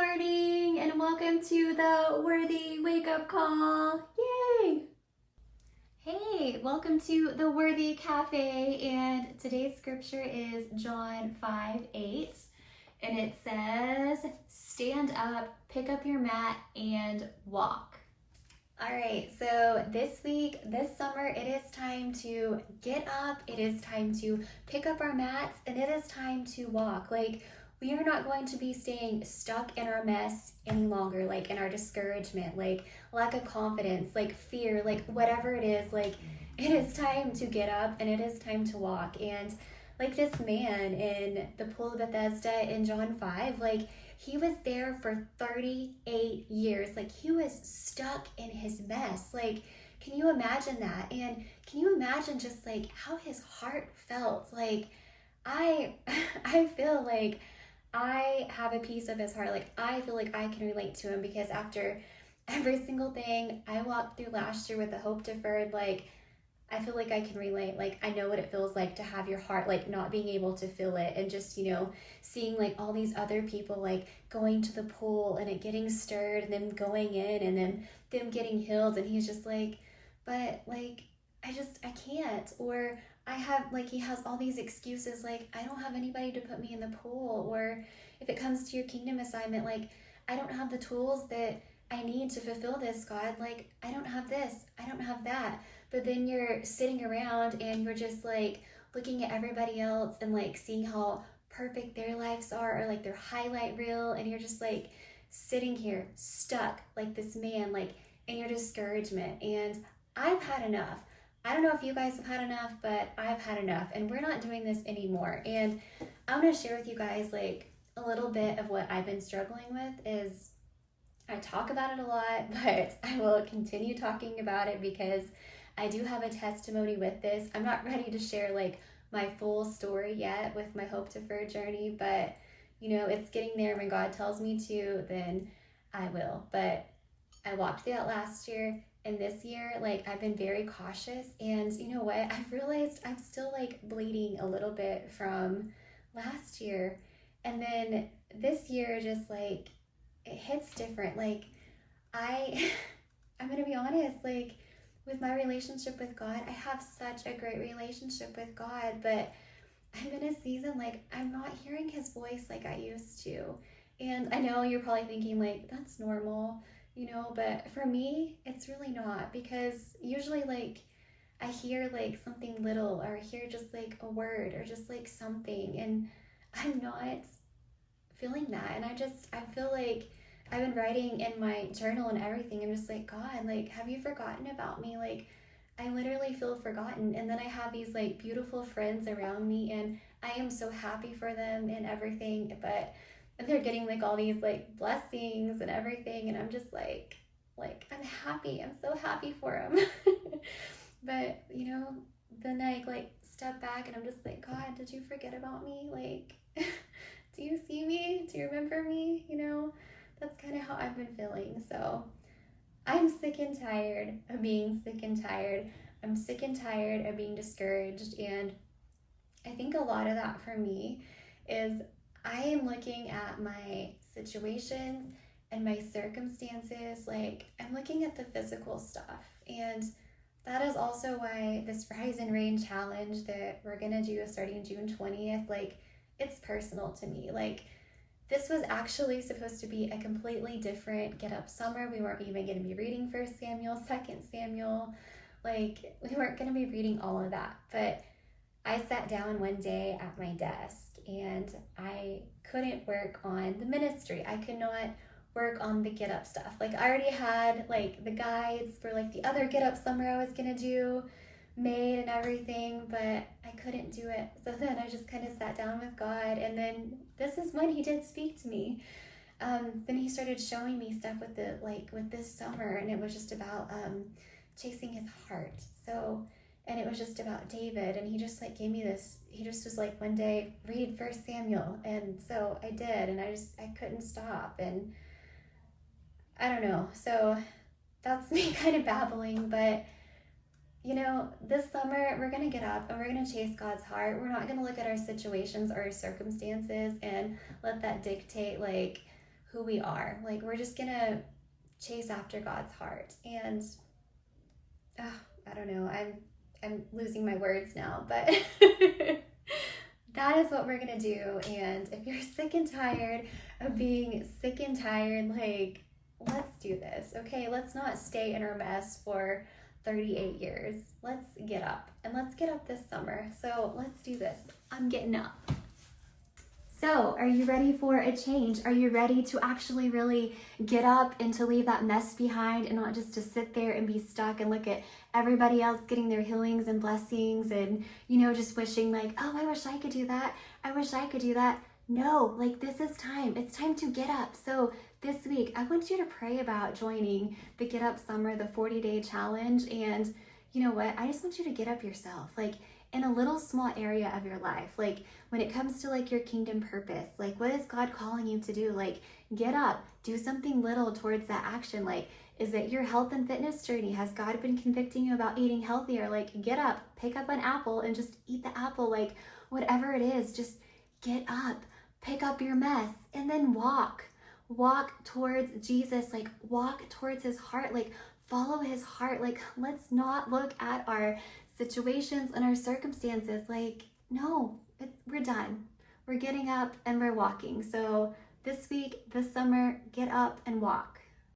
morning and welcome to the Worthy Wake Up Call. Yay! Hey, welcome to the Worthy Cafe, and today's scripture is John 5:8, and it says, "Stand up, pick up your mat, and walk." All right, so this week, this summer, it is time to get up, it is time to pick up our mats, and it is time to walk. We are not going to be staying stuck in our mess any longer, in our discouragement, lack of confidence, fear, whatever it is, it is time to get up and it is time to walk. And like this man in the pool of Bethesda in John 5, he was there for 38 years. He was stuck in his mess. Can you imagine that? And can you imagine just how his heart felt? I feel like I have a piece of his heart. I feel like I can relate to him because after every single thing I walked through last year with the hope deferred, I feel like I can relate. I know what it feels like to have your heart, not being able to feel it, and just, seeing all these other people, going to the pool and it getting stirred and them going in and then them getting healed. And he's just but I can't. Or I have, he has all these excuses, I don't have anybody to put me in the pool. Or if it comes to your kingdom assignment, I don't have the tools that I need to fulfill this, God. I don't have this, I don't have that. But then you're sitting around and you're just looking at everybody else and seeing how perfect their lives are, or their highlight reel, and you're just sitting here stuck this man, in your discouragement. And I've had enough. I don't know if you guys have had enough, but I've had enough, and we're not doing this anymore. And I want to share with you guys a little bit of what I've been struggling with. Is I talk about it a lot, but I will continue talking about it because I do have a testimony with this. I'm not ready to share my full story yet with my hope deferred journey, but it's getting there. When God tells me to, then I will. But I walked through that last year, and this year, I've been very cautious. And you know what? I've realized I'm still bleeding a little bit from last year. And then this year, just it hits different. I'm gonna be honest, with my relationship with God, I have such a great relationship with God, but I'm in a season I'm not hearing his voice like I used to. And I know you're probably thinking that's normal, but for me, it's really not, because usually I hear something little, or I hear just a word, or just something, and I'm not feeling that. And I feel I've been writing in my journal and everything. I'm just God, have you forgotten about me? I literally feel forgotten. And then I have these beautiful friends around me, and I am so happy for them and everything, but they're getting all these blessings and everything, and I'm just I'm happy. I'm so happy for them. But then I step back and I'm just God, did you forget about me? Do you see me? Do you remember me? That's kind of how I've been feeling. So I'm sick and tired of being sick and tired. I'm sick and tired of being discouraged. And I think a lot of that for me is I am looking at my situations and my circumstances. I'm looking at the physical stuff. And that is also why this Rise and Reign challenge that we're going to do starting June 20th, it's personal to me. This was actually supposed to be a completely different Get Up summer. We weren't even going to be reading 1 Samuel, 2 Samuel. We weren't going to be reading all of that. But I sat down one day at my desk and I couldn't work on the ministry. I could not work on the Get Up stuff. I already had the guides for the other Get Up summer I was going to do made and everything, but I couldn't do it. So then I just kind of sat down with God, and then this is when he did speak to me. Then he started showing me stuff with with this summer, and it was just about chasing his heart. So, and it was just about David, and he just gave me this. He just was one day, read 1 Samuel, and so I did, and I couldn't stop, and I don't know. So that's me kind of babbling, but this summer we're going to get up and we're going to chase God's heart. We're not going to look at our situations or our circumstances and let that dictate who we are. Like, we're just gonna chase after God's heart. And I don't know, I'm losing my words now, but that is what we're gonna do. And if you're sick and tired of being sick and tired, like, let's do this, okay? Let's not stay in our mess for 38 years. Let's get up, and let's get up this summer. So let's do this. I'm getting up. So, are you ready for a change? Are you ready to actually really get up and to leave that mess behind, and not just to sit there and be stuck and look at everybody else getting their healings and blessings and, you know, just wishing like, oh, I wish I could do that. I wish I could do that. No, like, this is time. It's time to get up. So this week, I want you to pray about joining the Get Up Summer, the 40-day challenge. And you know what? I just want you to get up yourself. Like, in a little small area of your life, like when it comes to like your kingdom purpose, like what is God calling you to do? Like, get up, do something little towards that action. Like, is it your health and fitness journey? Has God been convicting you about eating healthier? Like, get up, pick up an apple and just eat the apple. Like, whatever it is, just get up, pick up your mess, and then walk towards Jesus. Like, walk towards his heart, like follow his heart. Like, let's not look at our situations and our circumstances. Like, no, we're done. We're getting up and we're walking. So this week, this summer, get up and walk.